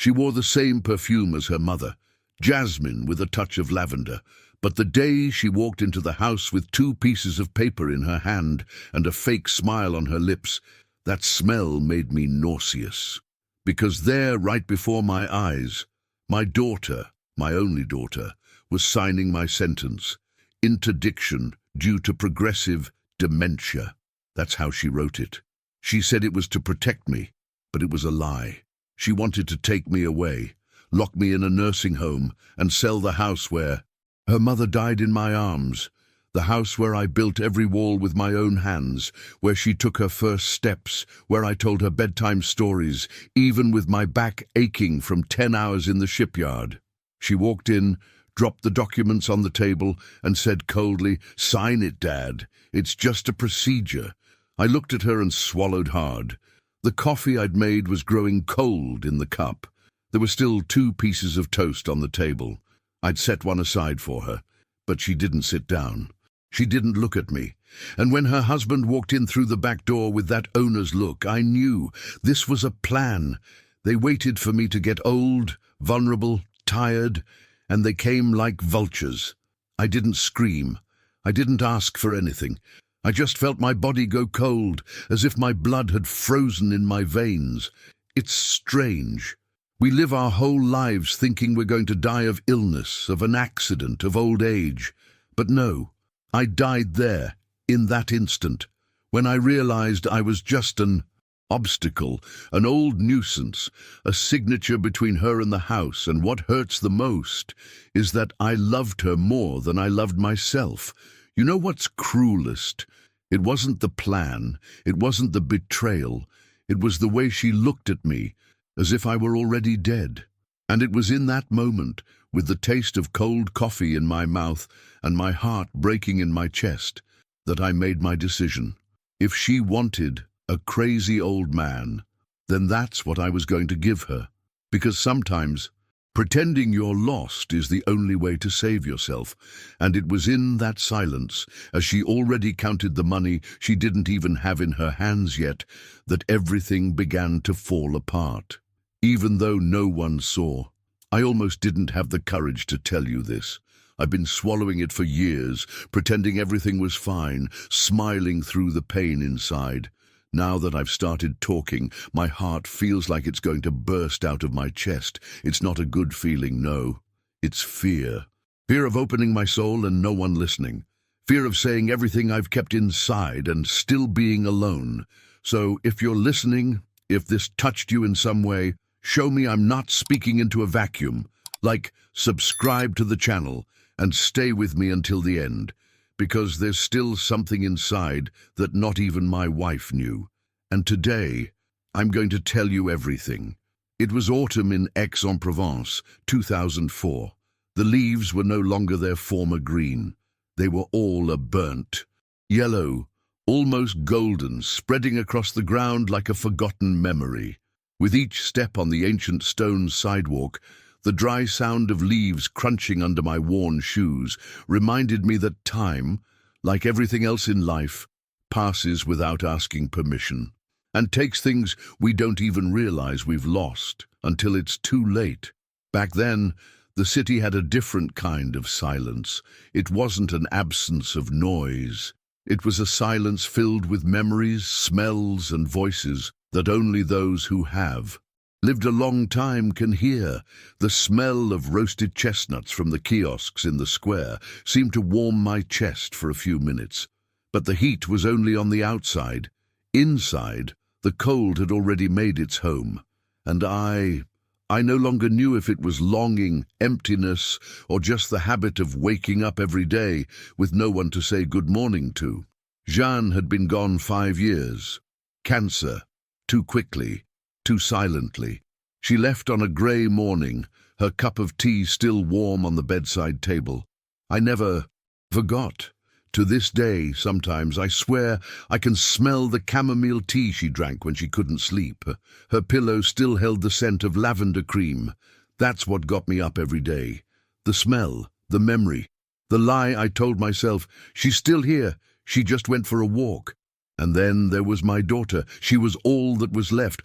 She wore the same perfume as her mother, jasmine with a touch of lavender. But the day she walked into the house with 2 pieces of paper in her hand and a fake smile on her lips, that smell made me nauseous. Because there, right before my eyes, my daughter, my only daughter, was signing my sentence. Interdiction due to progressive dementia. That's how she wrote it. She said it was to protect me, but it was a lie. She wanted to take me away, lock me in a nursing home, and sell the house where her mother died in my arms, the house where I built every wall with my own hands, where she took her first steps, where I told her bedtime stories, even with my back aching from 10 hours in the shipyard. She walked in, dropped the documents on the table, and said coldly, "Sign it, Dad. It's just a procedure." I looked at her and swallowed hard. The coffee I'd made was growing cold in the cup. There were still 2 pieces of toast on the table. I'd set one aside for her, but she didn't sit down. She didn't look at me. And when her husband walked in through the back door with that owner's look, I knew this was a plan. They waited for me to get old, vulnerable, tired, and they came like vultures. I didn't scream. I didn't ask for anything. I just felt my body go cold, as if my blood had frozen in my veins. It's strange. We live our whole lives thinking we're going to die of illness, of an accident, of old age. But no, I died there, in that instant, when I realized I was just an obstacle, an old nuisance, a signature between her and the house. And what hurts the most is that I loved her more than I loved myself. You know what's cruelest? It wasn't the plan, it wasn't the betrayal, it was the way she looked at me, as if I were already dead. And it was in that moment, with the taste of cold coffee in my mouth and my heart breaking in my chest, that I made my decision. If she wanted a crazy old man, then that's what I was going to give her. Because sometimes pretending you're lost is the only way to save yourself. And it was in that silence, as she already counted the money she didn't even have in her hands yet, that everything began to fall apart. Even though no one saw. I almost didn't have the courage to tell you this. I've been swallowing it for years, pretending everything was fine, smiling through the pain inside. Now that I've started talking, my heart feels like it's going to burst out of my chest. It's not a good feeling, no. It's fear. Fear of opening my soul and no one listening. Fear of saying everything I've kept inside and still being alone. So if you're listening, if this touched you in some way, show me I'm not speaking into a vacuum. Like, subscribe to the channel and stay with me until the end. Because there's still something inside that not even my wife knew. And today, I'm going to tell you everything. It was autumn in Aix-en-Provence, 2004. The leaves were no longer their former green. They were all a burnt yellow, almost golden, spreading across the ground like a forgotten memory. With each step on the ancient stone sidewalk, the dry sound of leaves crunching under my worn shoes reminded me that time, like everything else in life, passes without asking permission, and takes things we don't even realize we've lost until it's too late. Back then, the city had a different kind of silence. It wasn't an absence of noise. It was a silence filled with memories, smells, and voices that only those who have lived a long time can hear. The smell of roasted chestnuts from the kiosks in the square seemed to warm my chest for a few minutes. But the heat was only on the outside. Inside, the cold had already made its home. And I no longer knew if it was longing, emptiness, or just the habit of waking up every day with no one to say good morning to. Jeanne had been gone 5 years. Cancer. Too quickly. Too silently. She left on a grey morning, her cup of tea still warm on the bedside table. I never forgot. To this day, sometimes, I swear I can smell the chamomile tea she drank when she couldn't sleep. Her pillow still held the scent of lavender cream. That's what got me up every day. The smell, the memory, the lie I told myself, she's still here, she just went for a walk. And then there was my daughter. She was all that was left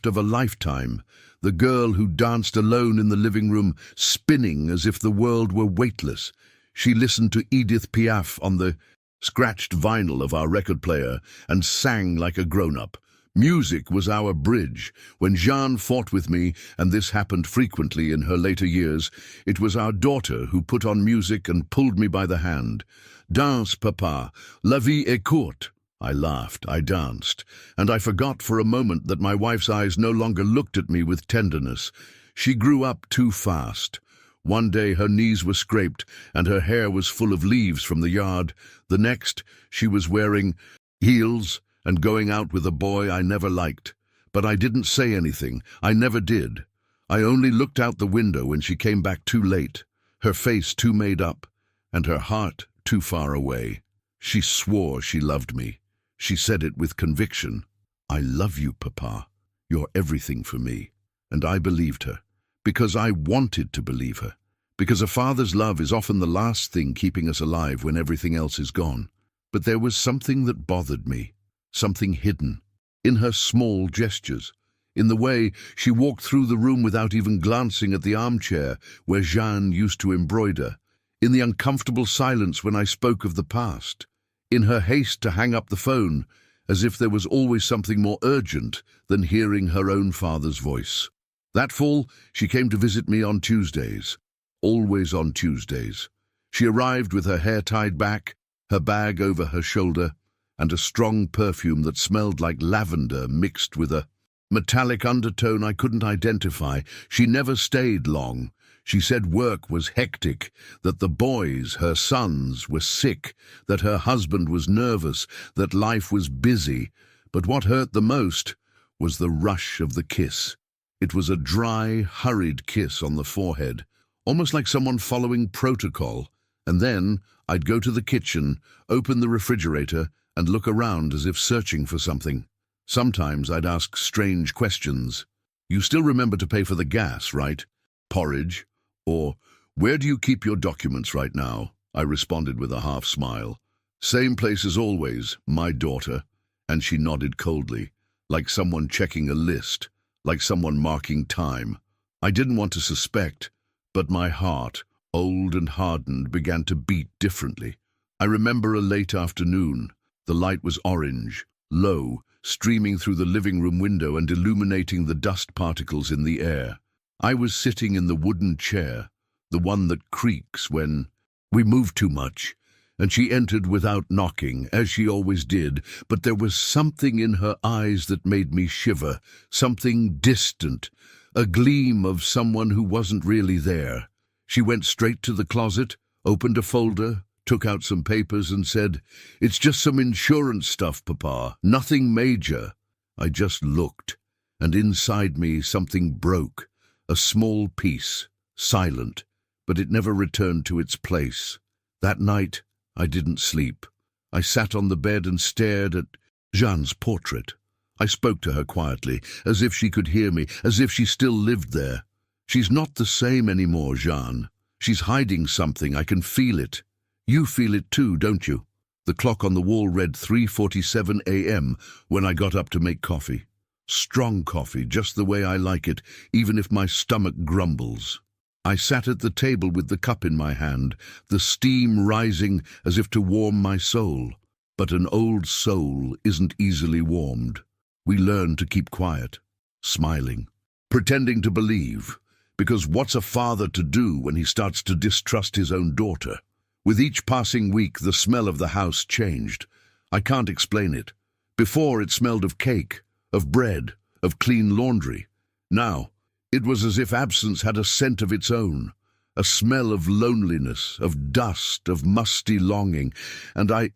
of a lifetime. The girl who danced alone in the living room, spinning as if the world were weightless. She listened to Edith Piaf on the scratched vinyl of our record player and sang like a grown-up. Music was our bridge. When Jeanne fought with me, and this happened frequently in her later years, it was our daughter who put on music and pulled me by the hand. Danse, papa. La vie est courte. I laughed, I danced, and I forgot for a moment that my wife's eyes no longer looked at me with tenderness. She grew up too fast. One day her knees were scraped and her hair was full of leaves from the yard. The next, she was wearing heels and going out with a boy I never liked. But I didn't say anything. I never did. I only looked out the window when she came back too late, her face too made up, and her heart too far away. She swore she loved me. She said it with conviction. I love you, Papa. You're everything for me. And I believed her, because I wanted to believe her, because a father's love is often the last thing keeping us alive when everything else is gone. But there was something that bothered me, something hidden, in her small gestures, in the way she walked through the room without even glancing at the armchair where Jeanne used to embroider, in the uncomfortable silence when I spoke of the past, in her haste to hang up the phone, as if there was always something more urgent than hearing her own father's voice. That fall, she came to visit me on Tuesdays, always on Tuesdays. She arrived with her hair tied back, her bag over her shoulder, and a strong perfume that smelled like lavender mixed with a metallic undertone I couldn't identify. She never stayed long. She said work was hectic, that the boys, her sons, were sick, that her husband was nervous, that life was busy. But what hurt the most was the rush of the kiss. It was a dry, hurried kiss on the forehead, almost like someone following protocol. And then I'd go to the kitchen, open the refrigerator, and look around as if searching for something. Sometimes I'd ask strange questions. You still remember to pay for the gas, right? Porridge? Or, where do you keep your documents right now? I responded with a half smile. Same place as always, my daughter. And she nodded coldly, like someone checking a list, like someone marking time. I didn't want to suspect, but my heart, old and hardened, began to beat differently. I remember a late afternoon. The light was orange, low, streaming through the living room window and illuminating the dust particles in the air. I was sitting in the wooden chair, the one that creaks when we move too much, and she entered without knocking, as she always did, but there was something in her eyes that made me shiver, something distant, a gleam of someone who wasn't really there. She went straight to the closet, opened a folder, took out some papers and said, "It's just some insurance stuff, Papa, nothing major." I just looked, and inside me something broke, a small piece, silent, but it never returned to its place. That night, I didn't sleep. I sat on the bed and stared at Jeanne's portrait. I spoke to her quietly, as if she could hear me, as if she still lived there. She's not the same anymore, Jeanne. She's hiding something, I can feel it. You feel it too, don't you? The clock on the wall read 3:47 a.m. when I got up to make coffee. Strong coffee, just the way I like it, even if my stomach grumbles. I sat at the table with the cup in my hand, the steam rising as if to warm my soul. But an old soul isn't easily warmed. We learn to keep quiet, smiling, pretending to believe, because what's a father to do when he starts to distrust his own daughter? With each passing week, the smell of the house changed. I can't explain it. Before, it smelled of cake, of bread, of clean laundry. Now, it was as if absence had a scent of its own, a smell of loneliness, of dust, of musty longing, and I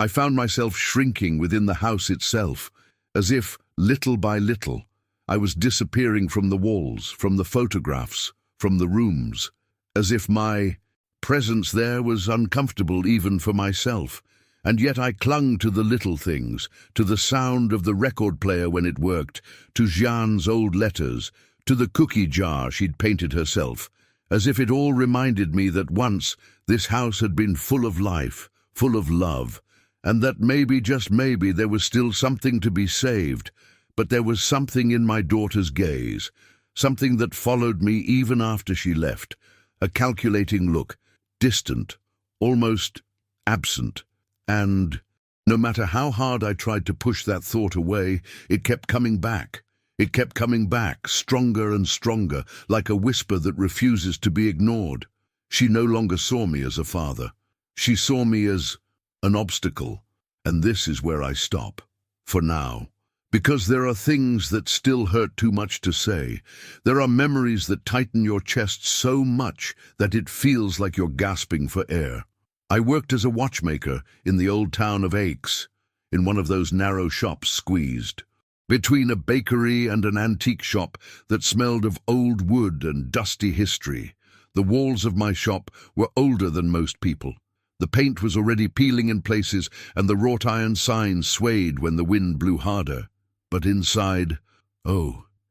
found myself shrinking within the house itself, as if, little by little, I was disappearing from the walls, from the photographs, from the rooms, as if my presence there was uncomfortable even for myself. And yet I clung to the little things, to the sound of the record player when it worked, to Jeanne's old letters, to the cookie jar she'd painted herself, as if it all reminded me that once this house had been full of life, full of love, and that maybe, just maybe, there was still something to be saved. But there was something in my daughter's gaze, something that followed me even after she left, a calculating look, distant, almost absent. And no matter how hard I tried to push that thought away, it kept coming back. It kept coming back, stronger and stronger, like a whisper that refuses to be ignored. She no longer saw me as a father. She saw me as an obstacle. And this is where I stop, for now. Because there are things that still hurt too much to say. There are memories that tighten your chest so much that it feels like you're gasping for air. I worked as a watchmaker in the old town of Aix, in one of those narrow shops squeezed between a bakery and an antique shop that smelled of old wood and dusty history. The walls of my shop were older than most people. The paint was already peeling in places, and the wrought iron signs swayed when the wind blew harder. But inside,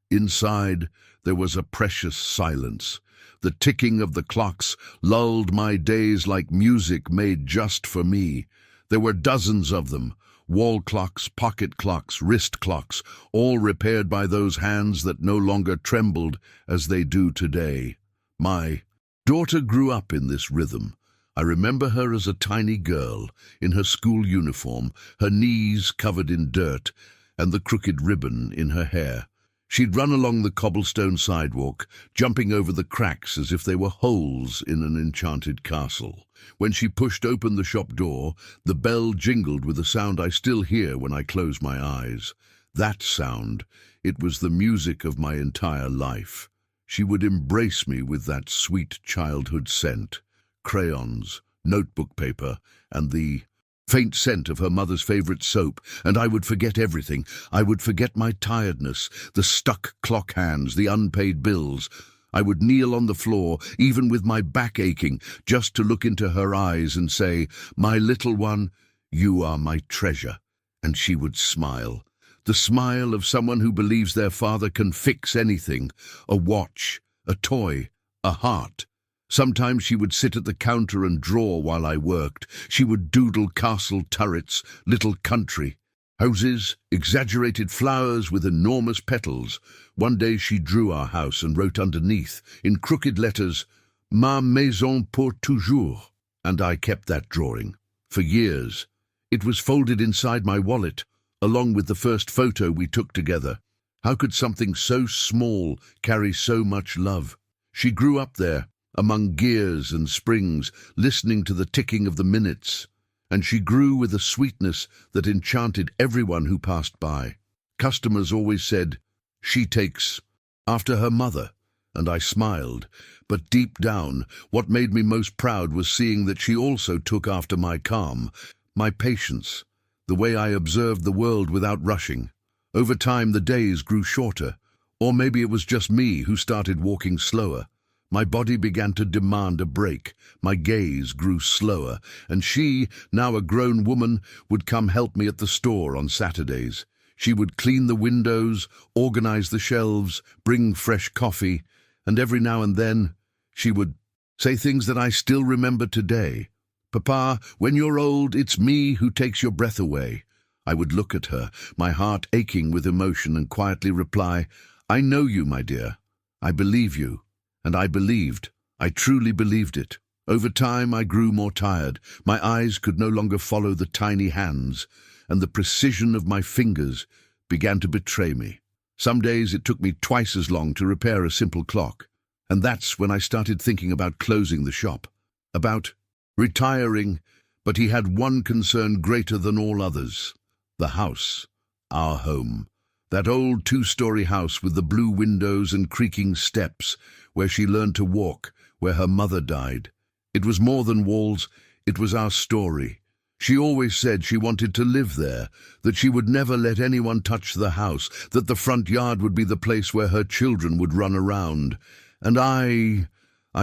inside, there was a precious silence. The ticking of the clocks lulled my days like music made just for me. There were dozens of them, wall clocks, pocket clocks, wrist clocks, all repaired by those hands that no longer trembled as they do today. My daughter grew up in this rhythm. I remember her as a tiny girl, in her school uniform, her knees covered in dirt, and the crooked ribbon in her hair. She'd run along the cobblestone sidewalk, jumping over the cracks as if they were holes in an enchanted castle. When she pushed open the shop door, the bell jingled with a sound I still hear when I close my eyes. That sound, it was the music of my entire life. She would embrace me with that sweet childhood scent, crayons, notebook paper, and the faint scent of her mother's favorite soap, and I would forget everything. I would forget my tiredness, the stuck clock hands, the unpaid bills. I would kneel on the floor, even with my back aching, just to look into her eyes and say, "My little one, you are my treasure." And she would smile. The smile of someone who believes their father can fix anything, a watch, a toy, a heart. Sometimes she would sit at the counter and draw while I worked. She would doodle castle turrets, little country houses, exaggerated flowers with enormous petals. One day she drew our house and wrote underneath, in crooked letters, "Ma maison pour toujours." And I kept that drawing for years. It was folded inside my wallet, along with the first photo we took together. How could something so small carry so much love? She grew up there, among gears and springs, listening to the ticking of the minutes, and she grew with a sweetness that enchanted everyone who passed by. Customers always said, "She takes after her mother," and I smiled. But deep down, what made me most proud was seeing that she also took after my calm, my patience, the way I observed the world without rushing. Over time, the days grew shorter, or maybe it was just me who started walking slower. My body began to demand a break. My gaze grew slower, and she, now a grown woman, would come help me at the store on Saturdays. She would clean the windows, organize the shelves, bring fresh coffee, and every now and then she would say things that I still remember today. "Papa, when you're old, it's me who takes your breath away." I would look at her, my heart aching with emotion, and quietly reply, "I know you, my dear. I believe you." And I believed. I truly believed it. Over time, I grew more tired. My eyes could no longer follow the tiny hands, and the precision of my fingers began to betray me. Some days it took me twice as long to repair a simple clock. And that's when I started thinking about closing the shop, about retiring. But he had one concern greater than all others: the house, our home. That old two-story house with the blue windows and creaking steps, where she learned to walk, where her mother died. It was more than walls, it was our story. She always said she wanted to live there, that she would never let anyone touch the house, that the front yard would be the place where her children would run around. And I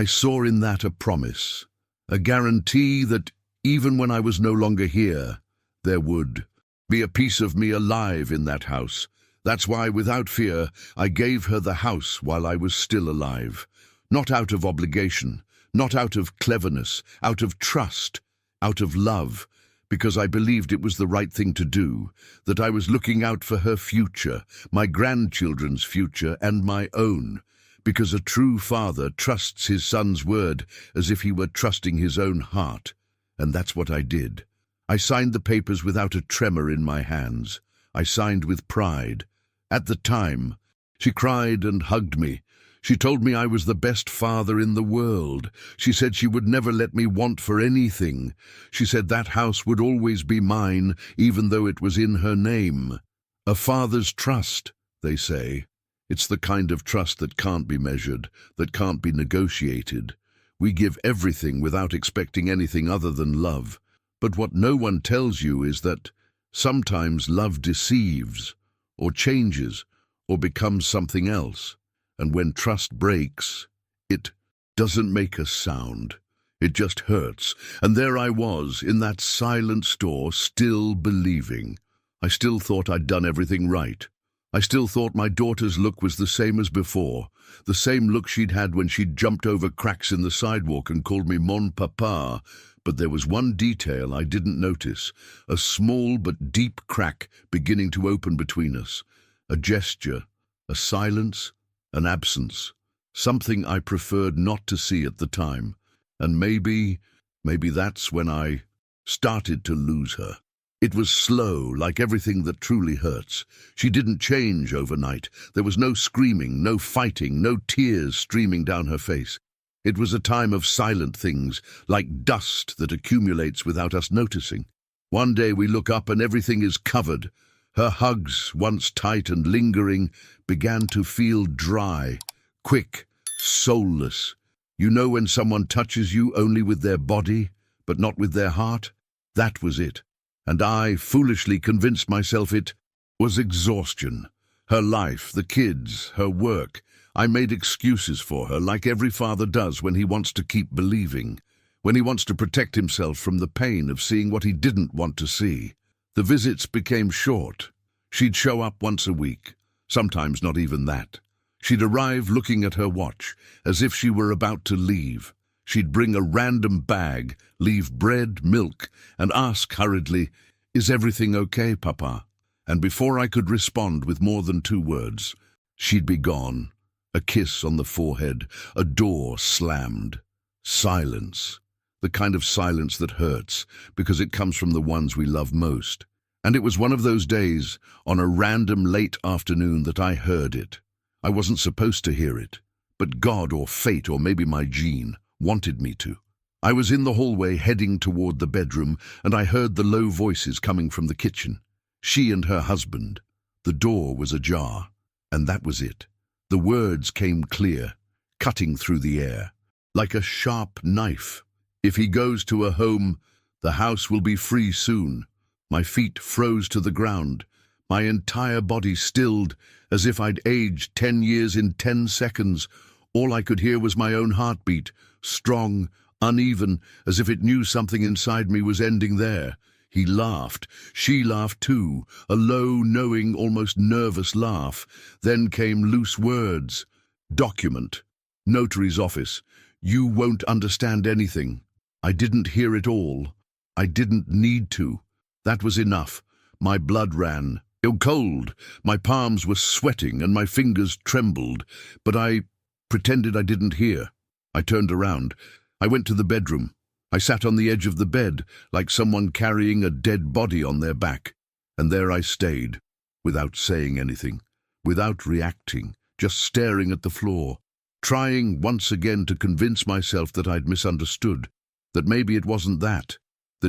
saw in that a promise, a guarantee that even when I was no longer here, there would be a piece of me alive in that house. That's why, without fear, I gave her the house while I was still alive. Not out of obligation, not out of cleverness, out of trust, out of love, because I believed it was the right thing to do, that I was looking out for her future, my grandchildren's future, and my own, because a true father trusts his son's word as if he were trusting his own heart. And that's what I did. I signed the papers without a tremor in my hands. I signed with pride. At the time, she cried and hugged me. She told me I was the best father in the world. She said she would never let me want for anything. She said that house would always be mine, even though it was in her name. A father's trust, they say. It's the kind of trust that can't be measured, that can't be negotiated. We give everything without expecting anything other than love. But what no one tells you is that sometimes love deceives, or changes, or becomes something else. And when trust breaks, it doesn't make a sound. It just hurts. And there I was, in that silent store, still believing. I still thought I'd done everything right. I still thought my daughter's look was the same as before, the same look she'd had when she'd jumped over cracks in the sidewalk and called me mon papa. But there was one detail I didn't notice, a small but deep crack beginning to open between us. A gesture, a silence, an absence, something I preferred not to see at the time. And maybe that's when I started to lose her. It was slow, like everything that truly hurts. She didn't change overnight. There was no screaming, no fighting, no tears streaming down her face. It was a time of silent things, like dust that accumulates without us noticing. One day we look up and everything is covered. Her hugs, once tight and lingering, began to feel dry, quick, soulless. You know when someone touches you only with their body, but not with their heart? That was it. And I foolishly convinced myself it was exhaustion. Her life, the kids, her work. I made excuses for her, like every father does when he wants to keep believing, when he wants to protect himself from the pain of seeing what he didn't want to see. The visits became short. She'd show up once a week, sometimes not even that. She'd arrive looking at her watch, as if she were about to leave. She'd bring a random bag, leave bread, milk, and ask hurriedly, "Is everything okay, Papa?" And before I could respond with more than 2 words, she'd be gone. A kiss on the forehead, a door slammed. Silence. The kind of silence that hurts, because it comes from the ones we love most. And it was one of those days, on a random late afternoon, that I heard it. I wasn't supposed to hear it, but God or fate or maybe my gene wanted me to. I was in the hallway heading toward the bedroom, and I heard the low voices coming from the kitchen. She and her husband. The door was ajar, and that was it. The words came clear, cutting through the air, like a sharp knife. "If he goes to a home, the house will be free soon." My feet froze to the ground, my entire body stilled, as if I'd aged 10 years in 10 seconds. All I could hear was my own heartbeat, strong, uneven, as if it knew something inside me was ending there. He laughed. She laughed too, a low, knowing, almost nervous laugh. Then came loose words. "Document. Notary's office. You won't understand anything." I didn't hear it all. I didn't need to. That was enough. My blood ran. Cold. My palms were sweating and my fingers trembled, but I pretended I didn't hear. I turned around. I went to the bedroom. I sat on the edge of the bed, like someone carrying a dead body on their back. And there I stayed, without saying anything, without reacting, just staring at the floor, trying once again to convince myself that I'd misunderstood, that maybe it wasn't that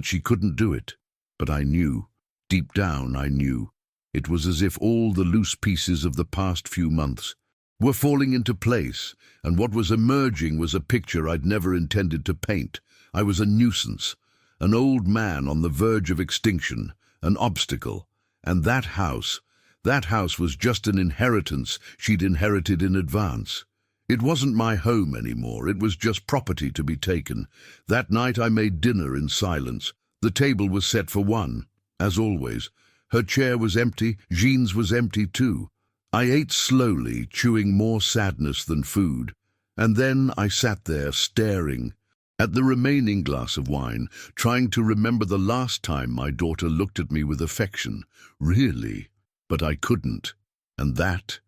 she couldn't do it. But I knew, deep down I knew. It was as if all the loose pieces of the past few months were falling into place, and what was emerging was a picture I'd never intended to paint. I was a nuisance, an old man on the verge of extinction, an obstacle. And that house was just an inheritance she'd inherited in advance. It wasn't my home anymore, it was just property to be taken. That night I made dinner in silence. The table was set for one, as always. Her chair was empty, Jean's was empty too. I ate slowly, chewing more sadness than food. And then I sat there, staring, At the remaining glass of wine, trying to remember the last time my daughter looked at me with affection. Really? But I couldn't. And that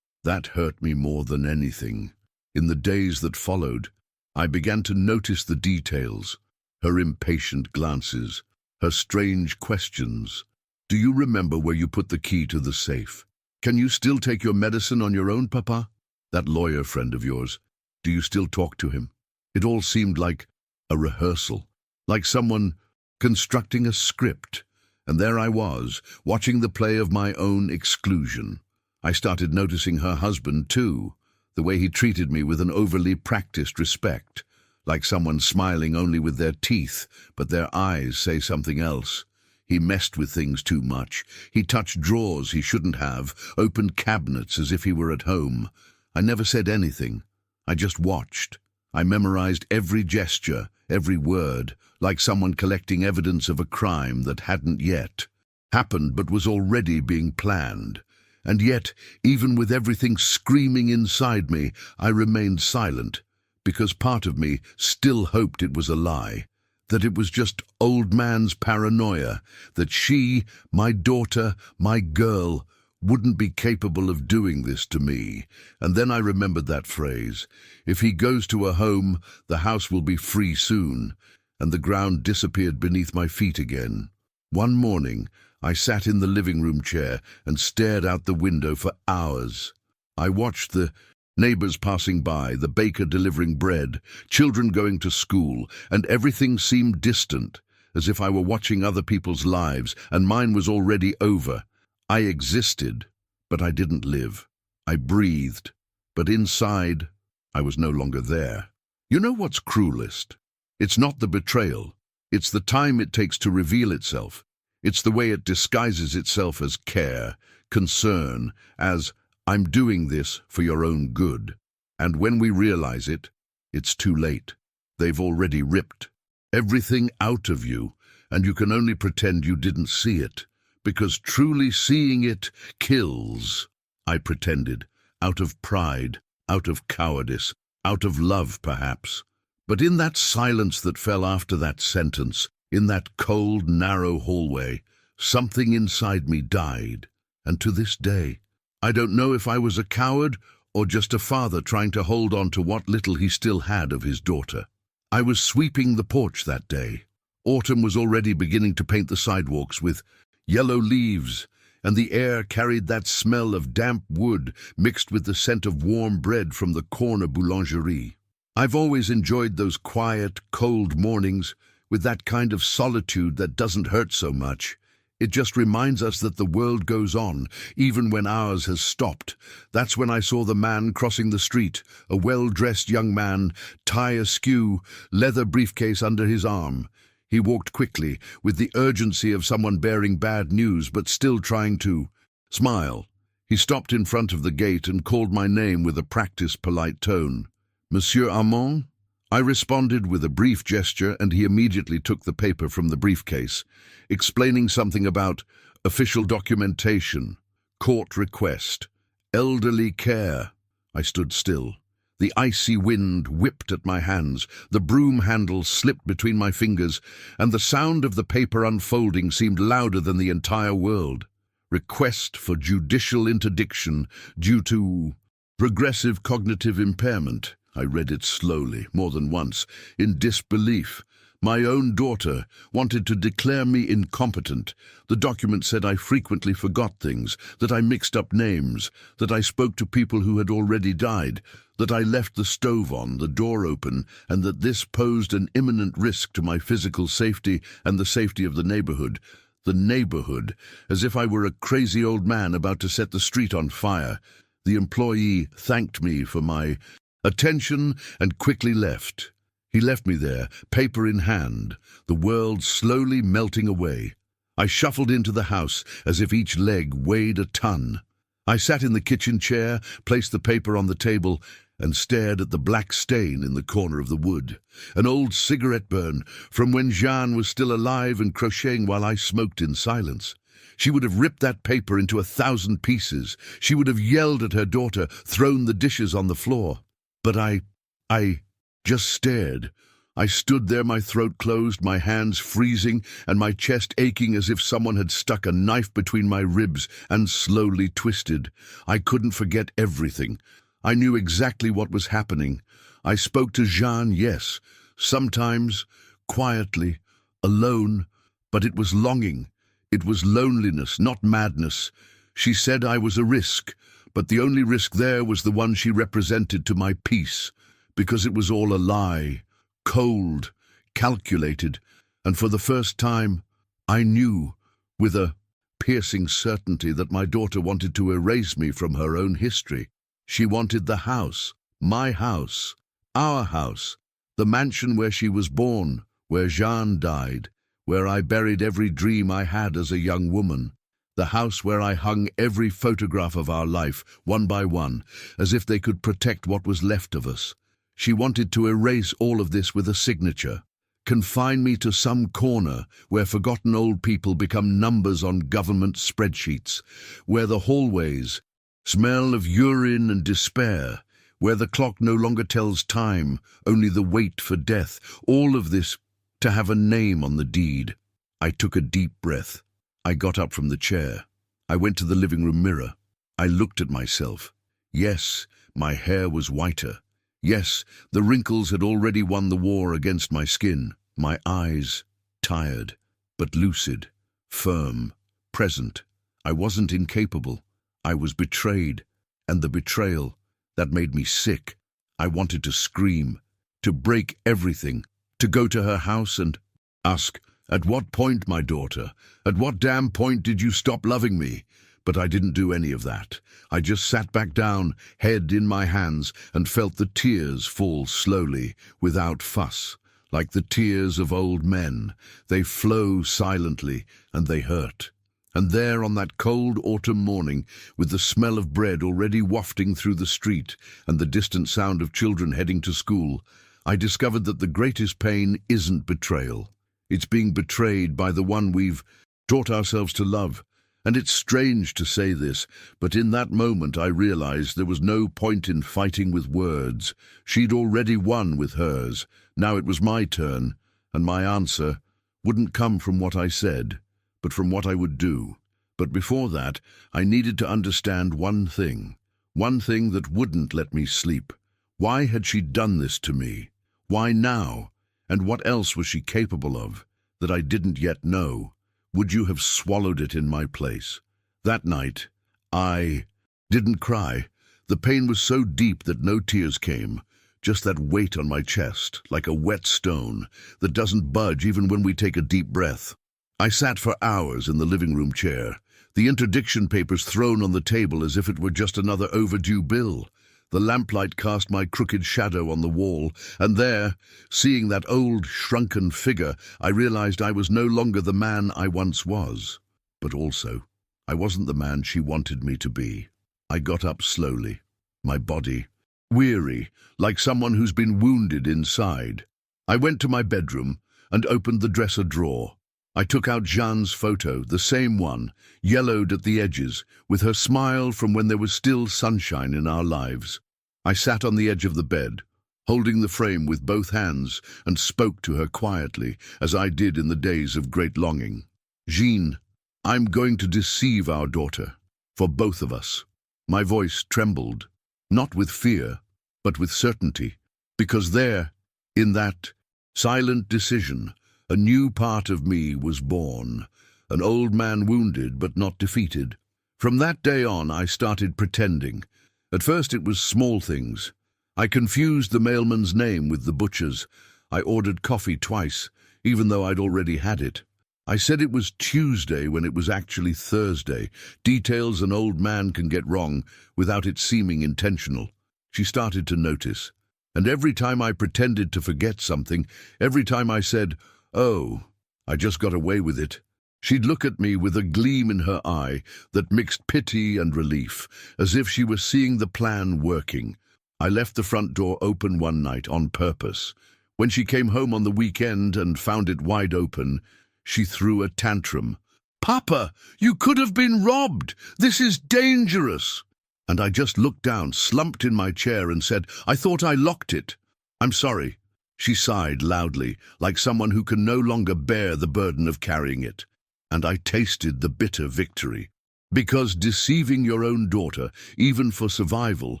hurt me more than anything. In the days that followed, I began to notice the details, her impatient glances, her strange questions. Do you remember where you put the key to the safe? Can you still take your medicine on your own, Papa? That lawyer friend of yours, do you still talk to him? It all seemed like a rehearsal, like someone constructing a script. And there I was, watching the play of my own exclusion. I started noticing her husband, too, the way he treated me with an overly practiced respect, like someone smiling only with their teeth, but their eyes say something else. He messed with things too much. He touched drawers he shouldn't have, opened cabinets as if he were at home. I never said anything. I just watched. I memorized every gesture, every word, like someone collecting evidence of a crime that hadn't yet happened but was already being planned. And yet, even with everything screaming inside me, I remained silent, because part of me still hoped it was a lie, that it was just old man's paranoia, that she, my daughter, my girl, wouldn't be capable of doing this to me. And then I remembered that phrase, if he goes to a home, the house will be free soon, and the ground disappeared beneath my feet again. One morning, I sat in the living room chair and stared out the window for hours. I watched the neighbors passing by, the baker delivering bread, children going to school, and everything seemed distant, as if I were watching other people's lives, and mine was already over. I existed, but I didn't live. I breathed, but inside, I was no longer there. You know what's cruelest? It's not the betrayal. It's the time it takes to reveal itself. It's the way it disguises itself as care, concern, as I'm doing this for your own good. And when we realize it, it's too late. They've already ripped everything out of you, and you can only pretend you didn't see it, because truly seeing it kills. I pretended, out of pride, out of cowardice, out of love perhaps. But in that silence that fell after that sentence, in that cold, narrow hallway, something inside me died. And to this day, I don't know if I was a coward or just a father trying to hold on to what little he still had of his daughter. I was sweeping the porch that day. Autumn was already beginning to paint the sidewalks with yellow leaves, and the air carried that smell of damp wood mixed with the scent of warm bread from the corner boulangerie. I've always enjoyed those quiet, cold mornings with that kind of solitude that doesn't hurt so much. It just reminds us that the world goes on, even when ours has stopped. That's when I saw the man crossing the street, a well-dressed young man, tie askew, leather briefcase under his arm. He walked quickly, with the urgency of someone bearing bad news but still trying to smile. He stopped in front of the gate and called my name with a practiced, polite tone. Monsieur Armand? I responded with a brief gesture, and he immediately took the paper from the briefcase, explaining something about official documentation, court request, elderly care. I stood still. The icy wind whipped at my hands, the broom handle slipped between my fingers, and the sound of the paper unfolding seemed louder than the entire world. Request for judicial interdiction due to progressive cognitive impairment. I read it slowly, more than once, in disbelief. My own daughter wanted to declare me incompetent. The document said I frequently forgot things, that I mixed up names, that I spoke to people who had already died, that I left the stove on, the door open, and that this posed an imminent risk to my physical safety and the safety of the neighborhood. The neighborhood, as if I were a crazy old man about to set the street on fire. The employee thanked me for my attention and quickly left. He left me there, paper in hand, the world slowly melting away. I shuffled into the house as if each leg weighed a ton. I sat in the kitchen chair, placed the paper on the table, and stared at the black stain in the corner of the wood. An old cigarette burn from when Jeanne was still alive and crocheting while I smoked in silence. She would have ripped that paper into 1,000 pieces. She would have yelled at her daughter, thrown the dishes on the floor. But I just stared. I stood there, my throat closed, my hands freezing, and my chest aching as if someone had stuck a knife between my ribs and slowly twisted. I couldn't forget everything. I knew exactly what was happening. I spoke to Jeanne, yes, sometimes, quietly, alone, but it was longing. It was loneliness, not madness. She said I was a risk, but the only risk there was the one she represented to my peace, because it was all a lie. Cold, calculated, and for the first time, I knew, with a piercing certainty, that my daughter wanted to erase me from her own history. She wanted the house, my house, our house, the mansion where she was born, where Jeanne died, where I buried every dream I had as a young woman, the house where I hung every photograph of our life, one by one, as if they could protect what was left of us. She wanted to erase all of this with a signature, confine me to some corner where forgotten old people become numbers on government spreadsheets, where the hallways smell of urine and despair, where the clock no longer tells time, only the wait for death. All of this to have a name on the deed. I took a deep breath. I got up from the chair. I went to the living room mirror. I looked at myself. Yes, my hair was whiter. Yes, the wrinkles had already won the war against my skin. My eyes, tired, but lucid, firm, present. I wasn't incapable. I was betrayed, and the betrayal, that made me sick. I wanted to scream, to break everything, to go to her house and ask, "At what point, my daughter? At what damn point did you stop loving me?" But I didn't do any of that. I just sat back down, head in my hands, and felt the tears fall slowly, without fuss, like the tears of old men. They flow silently, and they hurt. And there on that cold autumn morning, with the smell of bread already wafting through the street and the distant sound of children heading to school, I discovered that the greatest pain isn't betrayal. It's being betrayed by the one we've taught ourselves to love. And it's strange to say this, but in that moment I realized there was no point in fighting with words. She'd already won with hers. Now it was my turn, and my answer wouldn't come from what I said, but from what I would do. But before that, I needed to understand one thing that wouldn't let me sleep. Why had she done this to me? Why now? And what else was she capable of that I didn't yet know? Would you have swallowed it in my place? That night, I didn't cry. The pain was so deep that no tears came, just that weight on my chest, like a wet stone that doesn't budge even when we take a deep breath. I sat for hours in the living room chair, the interdiction papers thrown on the table as if it were just another overdue bill. The lamplight cast my crooked shadow on the wall, and there, seeing that old, shrunken figure, I realized I was no longer the man I once was. But also, I wasn't the man she wanted me to be. I got up slowly, my body weary, like someone who's been wounded inside. I went to my bedroom and opened the dresser drawer. I took out Jeanne's photo, the same one, yellowed at the edges, with her smile from when there was still sunshine in our lives. I sat on the edge of the bed, holding the frame with both hands, and spoke to her quietly, as I did in the days of great longing. "Jeanne, I'm going to deceive our daughter, for both of us." My voice trembled, not with fear, but with certainty, because there, in that silent decision, a new part of me was born, an old man wounded but not defeated. From that day on, I started pretending. At first it was small things. I confused the mailman's name with the butcher's. I ordered coffee twice, even though I'd already had it. I said it was Tuesday when it was actually Thursday. Details an old man can get wrong without it seeming intentional. She started to notice. And every time I pretended to forget something, every time I said, "Oh, I just got away with it," she'd look at me with a gleam in her eye that mixed pity and relief, as if she was seeing the plan working. I left the front door open one night on purpose. When she came home on the weekend and found it wide open, she threw a tantrum. "Papa, you could have been robbed! This is dangerous!" And I just looked down, slumped in my chair, and said, "I thought I locked it." "I'm sorry. She sighed loudly, like someone who can no longer bear the burden of carrying it. And I tasted the bitter victory. Because deceiving your own daughter, even for survival,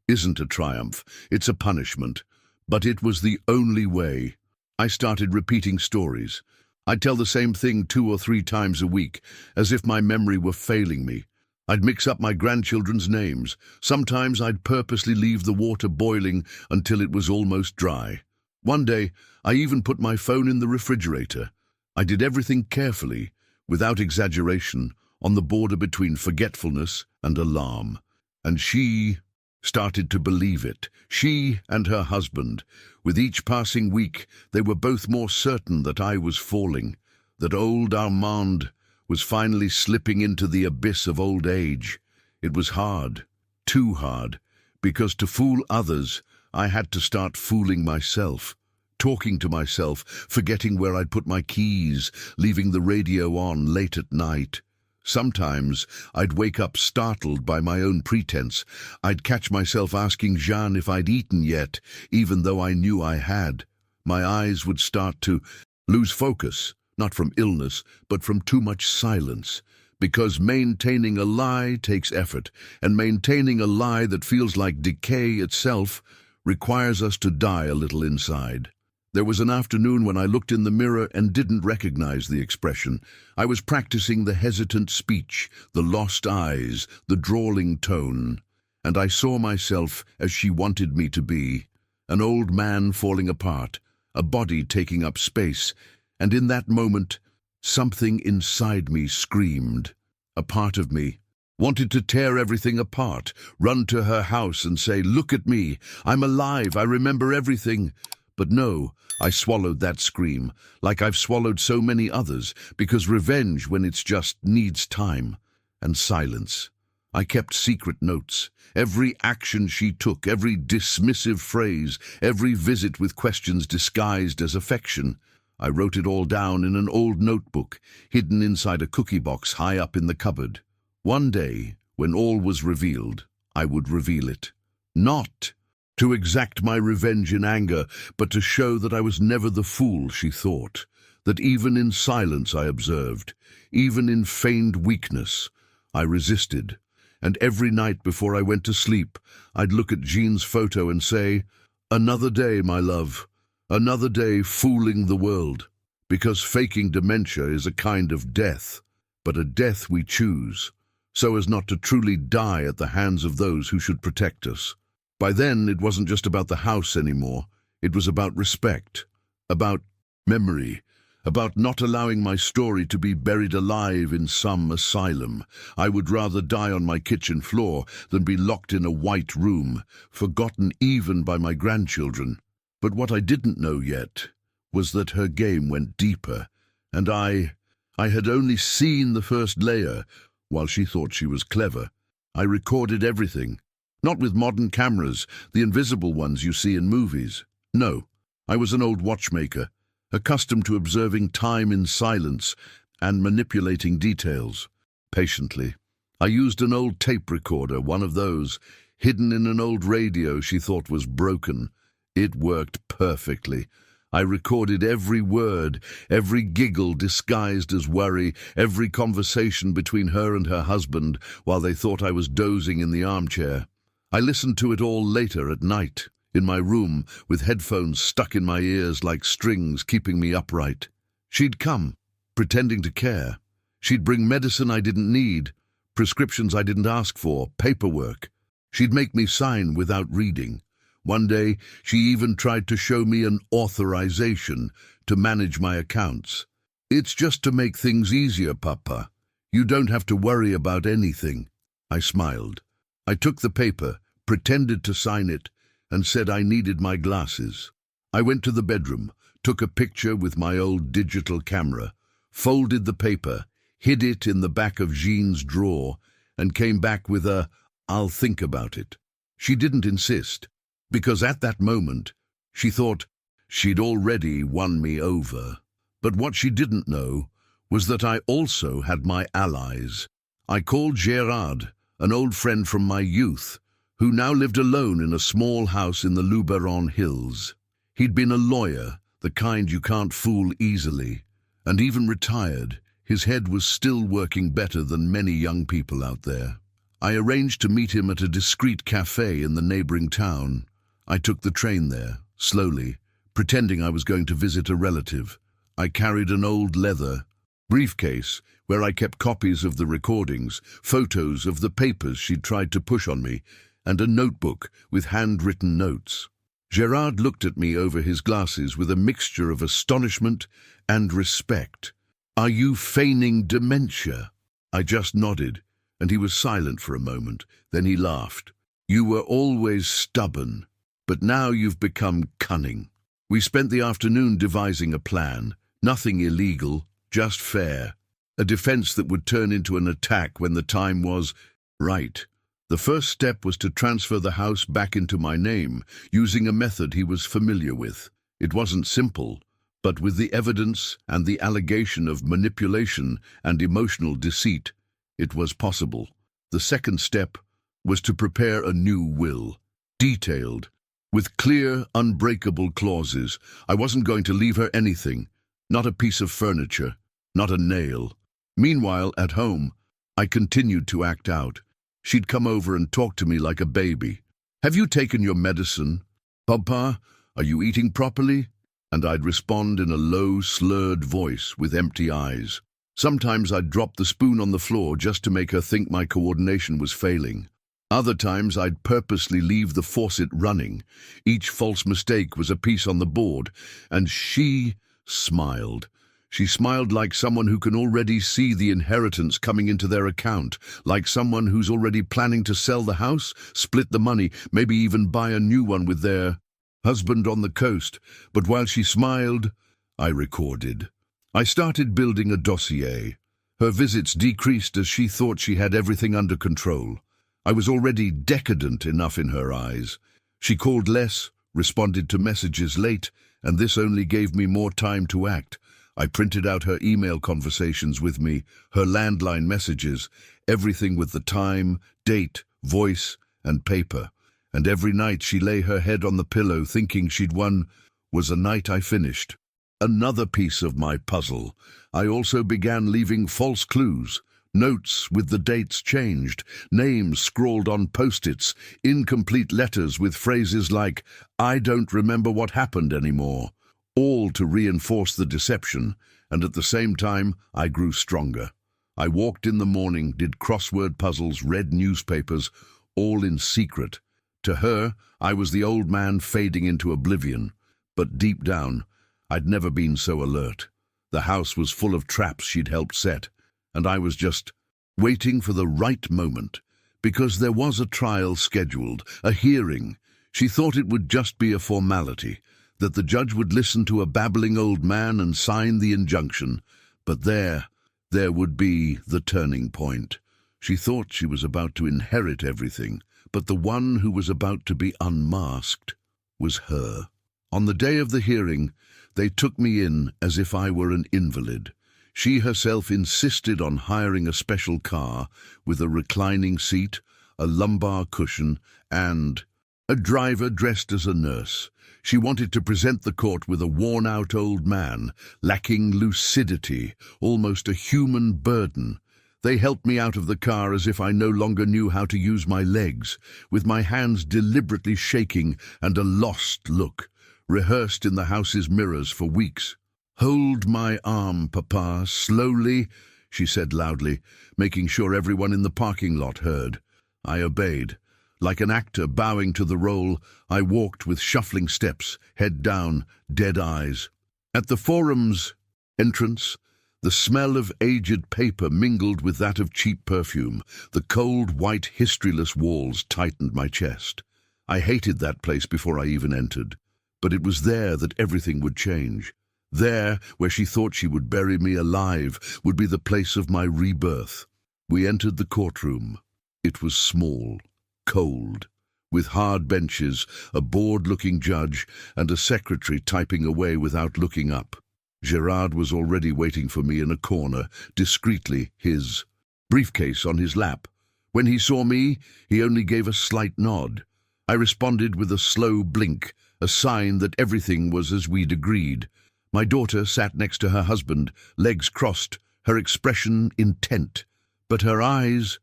isn't a triumph, it's a punishment. But it was the only way. I started repeating stories. I'd tell the same thing 2 or 3 times a week, as if my memory were failing me. I'd mix up my grandchildren's names. Sometimes I'd purposely leave the water boiling until it was almost dry. One day, I even put my phone in the refrigerator. I did everything carefully, without exaggeration, on the border between forgetfulness and alarm. And she started to believe it. She and her husband. With each passing week, they were both more certain that I was falling, that old Armand was finally slipping into the abyss of old age. It was hard, too hard, because to fool others, I had to start fooling myself, talking to myself, forgetting where I'd put my keys, leaving the radio on late at night. Sometimes I'd wake up startled by my own pretense. I'd catch myself asking Jeanne if I'd eaten yet, even though I knew I had. My eyes would start to lose focus, not from illness, but from too much silence. Because maintaining a lie takes effort, and maintaining a lie that feels like decay itself requires us to die a little inside. There was an afternoon when I looked in the mirror and didn't recognize the expression. I was practicing the hesitant speech, the lost eyes, the drawling tone, and I saw myself as she wanted me to be, an old man falling apart, a body taking up space, and in that moment, something inside me screamed. A part of me wanted to tear everything apart, run to her house and say, "Look at me, I'm alive, I remember everything." But no, I swallowed that scream, like I've swallowed so many others, because revenge, when it's just, needs time and silence. I kept secret notes. Every action she took, every dismissive phrase, every visit with questions disguised as affection. I wrote it all down in an old notebook, hidden inside a cookie box high up in the cupboard. One day, when all was revealed, I would reveal it. Not to exact my revenge in anger, but to show that I was never the fool she thought, that even in silence I observed, even in feigned weakness, I resisted. And every night before I went to sleep, I'd look at Jean's photo and say, "Another day, my love, another day fooling the world." Because faking dementia is a kind of death, but a death we choose, so as not to truly die at the hands of those who should protect us. By then, it wasn't just about the house anymore. It was about respect, about memory, about not allowing my story to be buried alive in some asylum. I would rather die on my kitchen floor than be locked in a white room, forgotten even by my grandchildren. But what I didn't know yet was that her game went deeper, and I had only seen the first layer, while she thought she was clever. I recorded everything. Not with modern cameras, the invisible ones you see in movies. No, I was an old watchmaker, accustomed to observing time in silence and manipulating details. Patiently, I used an old tape recorder, one of those, hidden in an old radio she thought was broken. It worked perfectly. I recorded every word, every giggle disguised as worry, every conversation between her and her husband while they thought I was dozing in the armchair. I listened to it all later at night, in my room, with headphones stuck in my ears like strings keeping me upright. She'd come, pretending to care. She'd bring medicine I didn't need, prescriptions I didn't ask for, paperwork. She'd make me sign without reading. One day, she even tried to show me an authorization to manage my accounts. "It's just to make things easier, Papa. You don't have to worry about anything." I smiled. I took the paper, pretended to sign it, and said I needed my glasses. I went to the bedroom, took a picture with my old digital camera, folded the paper, hid it in the back of Jean's drawer, and came back with a "I'll think about it." She didn't insist, because at that moment, she thought she'd already won me over. But what she didn't know was that I also had my allies. I called Gérard, an old friend from my youth, who now lived alone in a small house in the Luberon Hills. He'd been a lawyer, the kind you can't fool easily, and even retired, his head was still working better than many young people out there. I arranged to meet him at a discreet cafe in the neighboring town. I took the train there, slowly, pretending I was going to visit a relative. I carried an old leather briefcase where I kept copies of the recordings, photos of the papers she'd tried to push on me, and a notebook with handwritten notes. Gerard looked at me over his glasses with a mixture of astonishment and respect. "Are you feigning dementia?" I just nodded, and he was silent for a moment. Then he laughed. "You were always stubborn, but now you've become cunning." We spent the afternoon devising a plan. Nothing illegal, just fair. A defense that would turn into an attack when the time was right. The first step was to transfer the house back into my name, using a method he was familiar with. It wasn't simple, but with the evidence and the allegation of manipulation and emotional deceit, it was possible. The second step was to prepare a new will, detailed, with clear, unbreakable clauses. I wasn't going to leave her anything, not a piece of furniture, not a nail. Meanwhile, at home, I continued to act out. She'd come over and talk to me like a baby. "Have you taken your medicine? Papa, are you eating properly?" And I'd respond in a low, slurred voice with empty eyes. Sometimes I'd drop the spoon on the floor just to make her think my coordination was failing. Other times I'd purposely leave the faucet running. Each false mistake was a piece on the board, and she smiled. She smiled like someone who can already see the inheritance coming into their account, like someone who's already planning to sell the house, split the money, maybe even buy a new one with their husband on the coast. But while she smiled, I recorded. I started building a dossier. Her visits decreased as she thought she had everything under control. I was already decadent enough in her eyes. She called less, responded to messages late, and this only gave me more time to act. I printed out her email conversations with me, her landline messages, everything with the time, date, voice, and paper. And every night she lay her head on the pillow thinking she'd won was a night I finished. Another piece of my puzzle. I also began leaving false clues, notes with the dates changed, names scrawled on post-its, incomplete letters with phrases like, "I don't remember what happened anymore," all to reinforce the deception, and at the same time I grew stronger. I walked in the morning, did crossword puzzles, read newspapers, all in secret. To her, I was the old man fading into oblivion, but deep down, I'd never been so alert. The house was full of traps she'd helped set, and I was just waiting for the right moment, because there was a trial scheduled, a hearing. She thought it would just be a formality, that the judge would listen to a babbling old man and sign the injunction. But there would be the turning point. She thought she was about to inherit everything, but the one who was about to be unmasked was her. On the day of the hearing, they took me in as if I were an invalid. She herself insisted on hiring a special car with a reclining seat, a lumbar cushion, and a driver dressed as a nurse. She wanted to present the court with a worn-out old man, lacking lucidity, almost a human burden. They helped me out of the car as if I no longer knew how to use my legs, with my hands deliberately shaking and a lost look, rehearsed in the house's mirrors for weeks. "Hold my arm, Papa, slowly," she said loudly, making sure everyone in the parking lot heard. I obeyed. Like an actor bowing to the role, I walked with shuffling steps, head down, dead eyes. At the forum's entrance, the smell of aged paper mingled with that of cheap perfume. The cold, white, historyless walls tightened my chest. I hated that place before I even entered. But it was there that everything would change. There, where she thought she would bury me alive, would be the place of my rebirth. We entered the courtroom. It was small, cold, with hard benches, a bored-looking judge, and a secretary typing away without looking up. Gerard was already waiting for me in a corner, discreetly, his briefcase on his lap. When he saw me, he only gave a slight nod. I responded with a slow blink, a sign that everything was as we'd agreed. My daughter sat next to her husband, legs crossed, her expression intent. But her eyes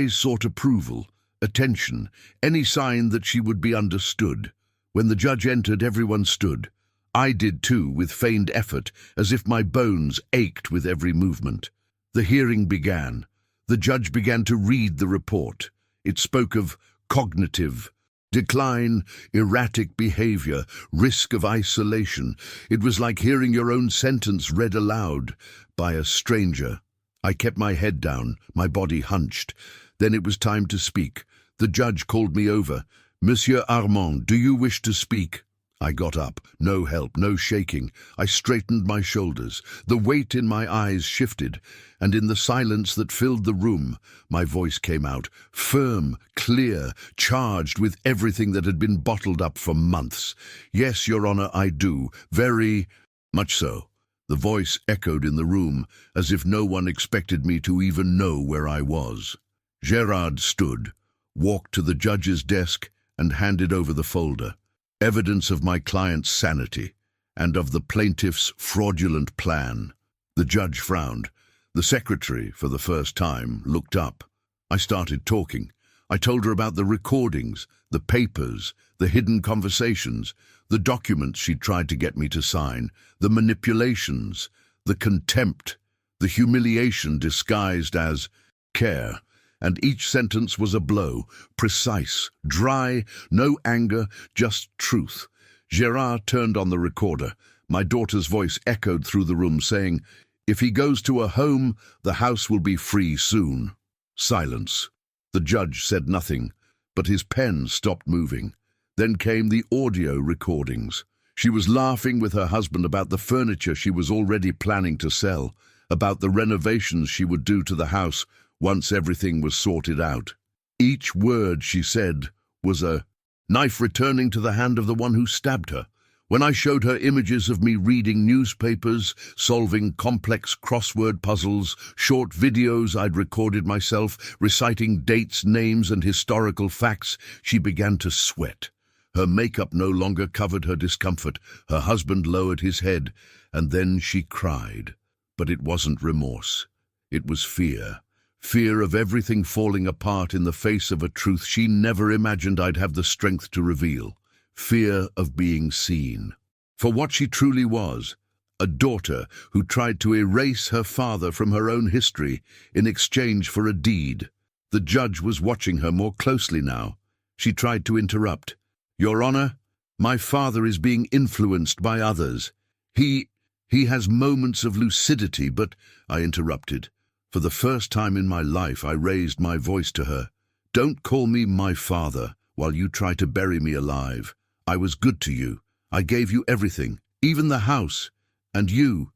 sought approval, attention, any sign that she would be understood. When the judge entered, everyone stood. I did too, with feigned effort, as if my bones ached with every movement. The hearing began. The judge began to read the report. It spoke of cognitive decline, erratic behavior, risk of isolation. It was like hearing your own sentence read aloud by a stranger. I kept my head down, my body hunched. Then it was time to speak. The judge called me over. "Monsieur Armand, do you wish to speak?" I got up. No help, no shaking. I straightened my shoulders. The weight in my eyes shifted, and in the silence that filled the room, my voice came out, firm, clear, charged with everything that had been bottled up for months. "Yes, Your Honor, I do. Very much so." The voice echoed in the room, as if no one expected me to even know where I was. Gerard stood, walked to the judge's desk, and handed over the folder. Evidence of my client's sanity, and of the plaintiff's fraudulent plan. The judge frowned. The secretary, for the first time, looked up. I started talking. I told her about the recordings, the papers, the hidden conversations, the documents she'd tried to get me to sign, the manipulations, the contempt, the humiliation disguised as care. And each sentence was a blow, precise, dry, no anger, just truth. Gerard turned on the recorder. My daughter's voice echoed through the room, saying, "If he goes to a home, the house will be free soon." Silence. The judge said nothing, but his pen stopped moving. Then came the audio recordings. She was laughing with her husband about the furniture she was already planning to sell, about the renovations she would do to the house once everything was sorted out. Each word she said was a knife returning to the hand of the one who stabbed her. When I showed her images of me reading newspapers, solving complex crossword puzzles, short videos I'd recorded myself, reciting dates, names, and historical facts, she began to sweat. Her makeup no longer covered her discomfort. Her husband lowered his head, and then she cried. But it wasn't remorse. It was fear. Fear of everything falling apart in the face of a truth she never imagined I'd have the strength to reveal. Fear of being seen. For what she truly was, a daughter who tried to erase her father from her own history in exchange for a deed. The judge was watching her more closely now. She tried to interrupt. "Your Honor, my father is being influenced by others. He has moments of lucidity, but—" I interrupted. For the first time in my life, I raised my voice to her. "Don't call me my father while you try to bury me alive. I was good to you. I gave you everything, even the house. And you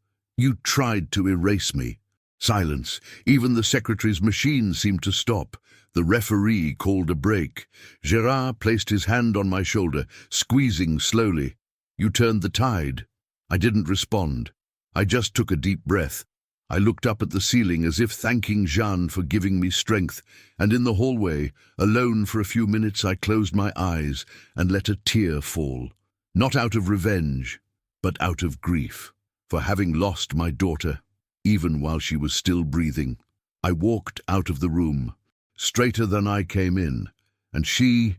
tried to erase me." Silence. Even the secretary's machine seemed to stop. The referee called a break. Gerard placed his hand on my shoulder, squeezing slowly. "You turned the tide." I didn't respond. I just took a deep breath. I looked up at the ceiling as if thanking Jeanne for giving me strength, and in the hallway, alone for a few minutes, I closed my eyes and let a tear fall. Not out of revenge, but out of grief, for having lost my daughter, even while she was still breathing. I walked out of the room, straighter than I came in, and she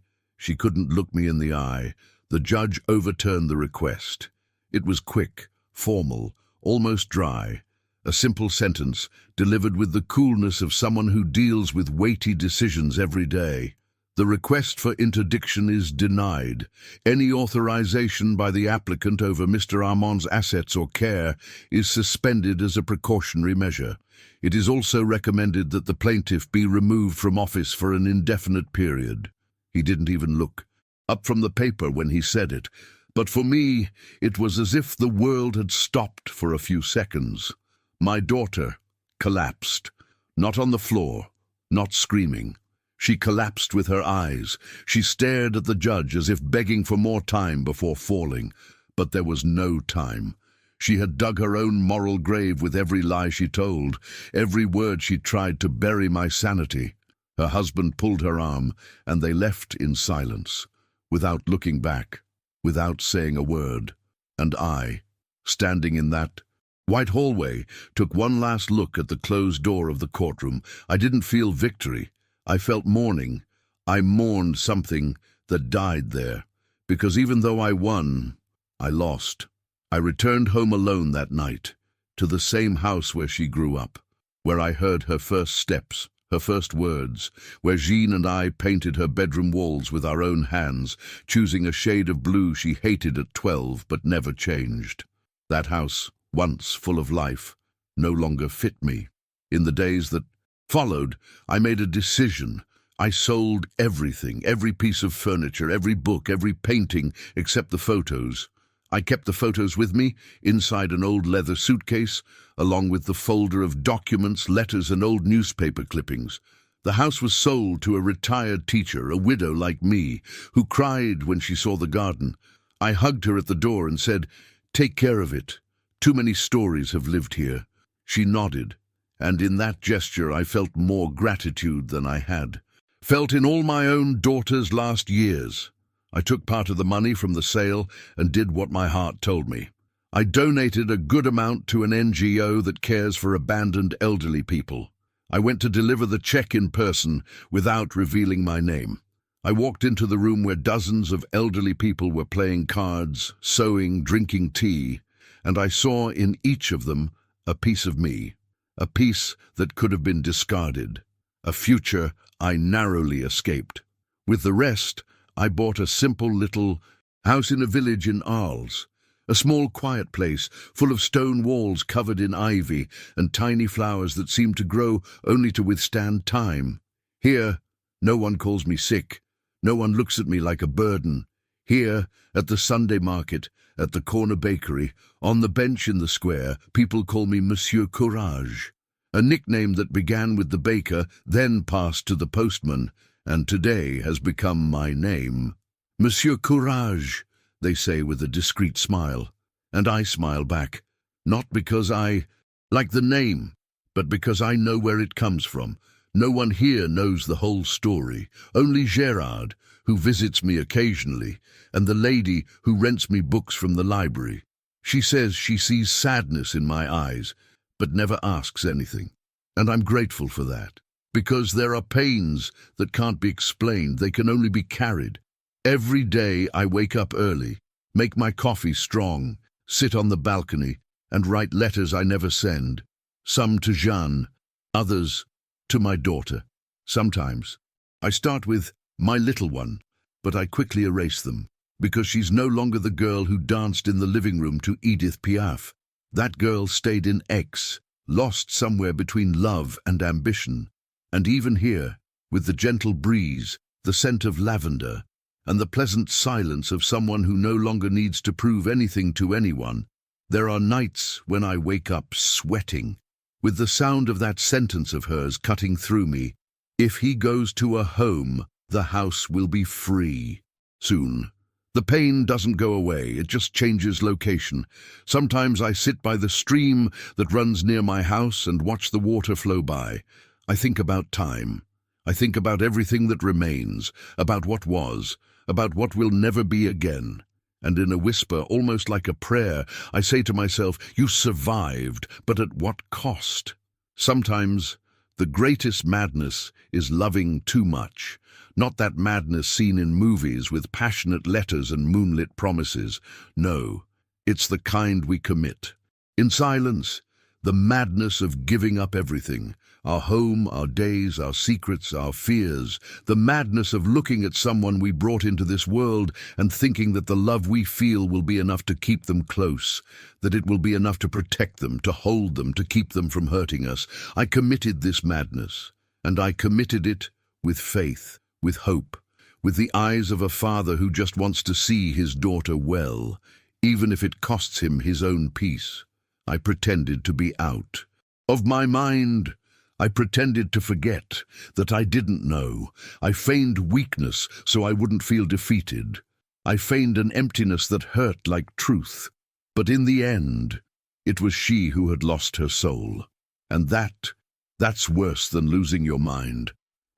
couldn't look me in the eye. The judge overturned the request. It was quick, formal, almost dry. A simple sentence, delivered with the coolness of someone who deals with weighty decisions every day. The request for interdiction is denied. Any authorization by the applicant over Mr. Armand's assets or care is suspended as a precautionary measure. It is also recommended that the plaintiff be removed from office for an indefinite period. He didn't even look up from the paper when he said it, but for me, it was as if the world had stopped for a few seconds. My daughter collapsed, not on the floor, not screaming. She collapsed with her eyes. She stared at the judge as if begging for more time before falling. But there was no time. She had dug her own moral grave with every lie she told, every word she tried to bury my sanity. Her husband pulled her arm, and they left in silence, without looking back. without saying a word. And I, standing in that white hallway, took one last look at the closed door of the courtroom. I didn't feel victory. I felt mourning. I mourned something that died there, because even though I won, I lost. I returned home alone that night, to the same house where she grew up, where I heard her first steps, her first words, where Jean and I painted her bedroom walls with our own hands, choosing a shade of blue she hated at 12 but never changed. That house, once full of life, no longer fit me. In the days that followed, I made a decision. I sold everything, every piece of furniture, every book, every painting, except the photos. I kept the photos with me, inside an old leather suitcase, along with the folder of documents, letters, and old newspaper clippings. The house was sold to a retired teacher, a widow like me, who cried when she saw the garden. I hugged her at the door and said, "Take care of it. Too many stories have lived here." She nodded, and in that gesture I felt more gratitude than I had felt in all my own daughter's last years. I took part of the money from the sale and did what my heart told me. I donated a good amount to an NGO that cares for abandoned elderly people. I went to deliver the check in person without revealing my name. I walked into the room where dozens of elderly people were playing cards, sewing, drinking tea, and I saw in each of them a piece of me, a piece that could have been discarded, a future I narrowly escaped. With the rest, I bought a simple little house in a village in Arles, a small quiet place full of stone walls covered in ivy and tiny flowers that seemed to grow only to withstand time. Here, no one calls me sick. No one looks at me like a burden. Here, at the Sunday market, at the corner bakery, on the bench in the square, people call me Monsieur Courage, a nickname that began with the baker, then passed to the postman, and today has become my name. Monsieur Courage, they say with a discreet smile, and I smile back, not because I like the name, but because I know where it comes from. No one here knows the whole story, only Gérard, who visits me occasionally, and the lady who rents me books from the library. She says she sees sadness in my eyes, but never asks anything. And I'm grateful for that, because there are pains that can't be explained, they can only be carried. Every day I wake up early, make my coffee strong, sit on the balcony, and write letters I never send, some to Jeanne, others to my daughter. Sometimes I start with my little one, but I quickly erase them, because she's no longer the girl who danced in the living room to Edith Piaf. That girl stayed in X, lost somewhere between love and ambition. And even here, with the gentle breeze, the scent of lavender, and the pleasant silence of someone who no longer needs to prove anything to anyone, there are nights when I wake up sweating, with the sound of that sentence of hers cutting through me. If he goes to a home, the house will be free. Soon. The pain doesn't go away, it just changes location. Sometimes I sit by the stream that runs near my house and watch the water flow by. I think about time. I think about everything that remains, about what was, about what will never be again. And in a whisper, almost like a prayer, I say to myself, you survived, but at what cost? Sometimes the greatest madness is loving too much. Not that madness seen in movies with passionate letters and moonlit promises. No, it's the kind we commit. In silence, the madness of giving up everything. Our home, our days, our secrets, our fears. The madness of looking at someone we brought into this world and thinking that the love we feel will be enough to keep them close, that it will be enough to protect them, to hold them, to keep them from hurting us. I committed this madness, and I committed it with faith, with hope, with the eyes of a father who just wants to see his daughter well, even if it costs him his own peace. I pretended to be out of my mind. I pretended to forget, that I didn't know. I feigned weakness so I wouldn't feel defeated. I feigned an emptiness that hurt like truth. But in the end, it was she who had lost her soul. And that's worse than losing your mind.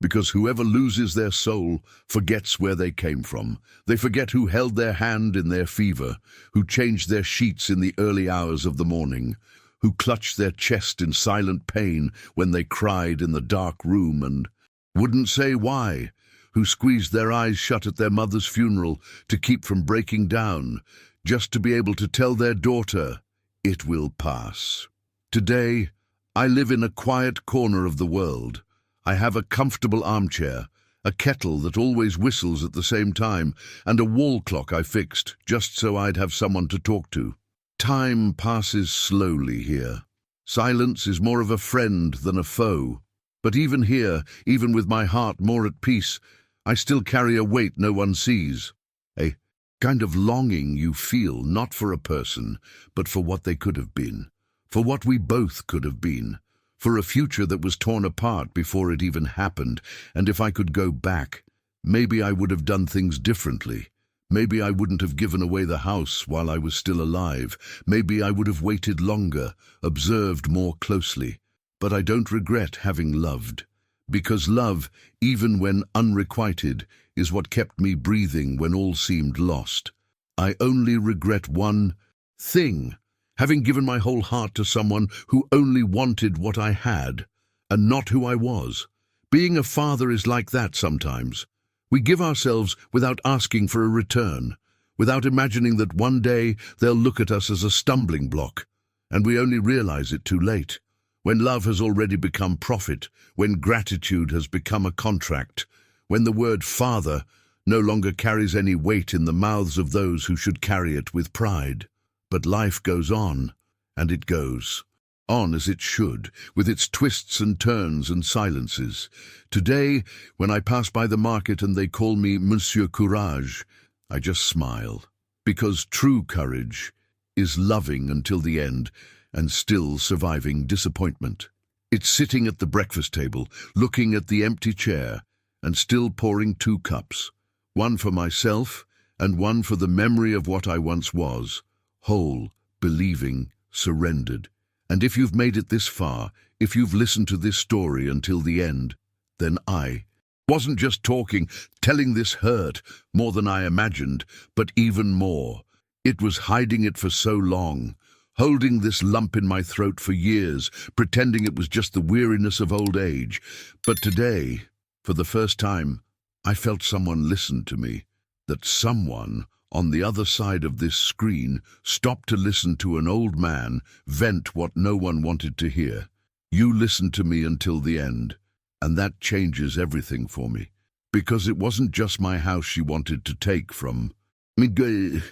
Because whoever loses their soul forgets where they came from. They forget who held their hand in their fever, who changed their sheets in the early hours of the morning, who clutched their chest in silent pain when they cried in the dark room and wouldn't say why, who squeezed their eyes shut at their mother's funeral to keep from breaking down, just to be able to tell their daughter, "It will pass." Today, I live in a quiet corner of the world. I have a comfortable armchair, a kettle that always whistles at the same time, and a wall clock I fixed just so I'd have someone to talk to. Time passes slowly here. Silence is more of a friend than a foe. But even here, even with my heart more at peace, I still carry a weight no one sees. A kind of longing you feel, not for a person, but for what they could have been, for what we both could have been, for a future that was torn apart before it even happened. And if I could go back, maybe I would have done things differently. Maybe I wouldn't have given away the house while I was still alive. Maybe I would have waited longer, observed more closely. But I don't regret having loved, because love, even when unrequited, is what kept me breathing when all seemed lost. I only regret one thing: having given my whole heart to someone who only wanted what I had, and not who I was. Being a father is like that sometimes. We give ourselves without asking for a return, without imagining that one day they'll look at us as a stumbling block, and we only realize it too late, when love has already become profit, when gratitude has become a contract, when the word father no longer carries any weight in the mouths of those who should carry it with pride. But life goes on, and it goes on as it should, with its twists and turns and silences. Today, when I pass by the market and they call me Monsieur Courage, I just smile, because true courage is loving until the end and still surviving disappointment. It's sitting at the breakfast table, looking at the empty chair, and still pouring 2 cups, one for myself and one for the memory of what I once was, whole, believing, surrendered. And if you've made it this far, if you've listened to this story until the end, then I wasn't just telling this hurt more than I imagined, but even more. It was hiding it for so long, holding this lump in my throat for years, pretending it was just the weariness of old age. But today, for the first time, I felt someone listen to me, that someone on the other side of this screen stopped to listen to an old man vent what no one wanted to hear. You listened to me until the end, and that changes everything for me. Because it wasn't just my house she wanted to take from me.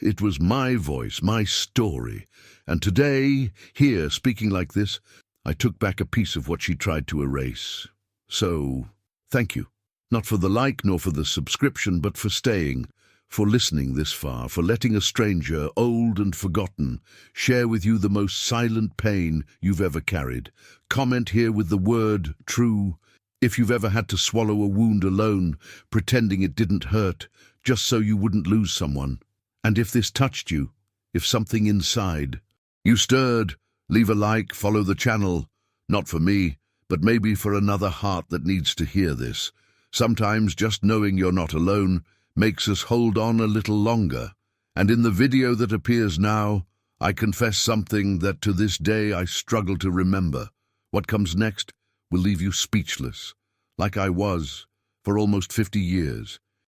It was my voice, my story. And today, here, speaking like this, I took back a piece of what she tried to erase. So, thank you. Not for the like nor for the subscription, but for staying, for listening this far, for letting a stranger, old and forgotten, share with you the most silent pain you've ever carried. Comment here with the word true. If you've ever had to swallow a wound alone, pretending it didn't hurt, just so you wouldn't lose someone. And if this touched you, if something inside you stirred, leave a like, follow the channel. Not for me, but maybe for another heart that needs to hear this. Sometimes just knowing you're not alone makes us hold on a little longer. And in the video that appears now, I confess something that to this day I struggle to remember. What comes next will leave you speechless, like I was for almost 50 years.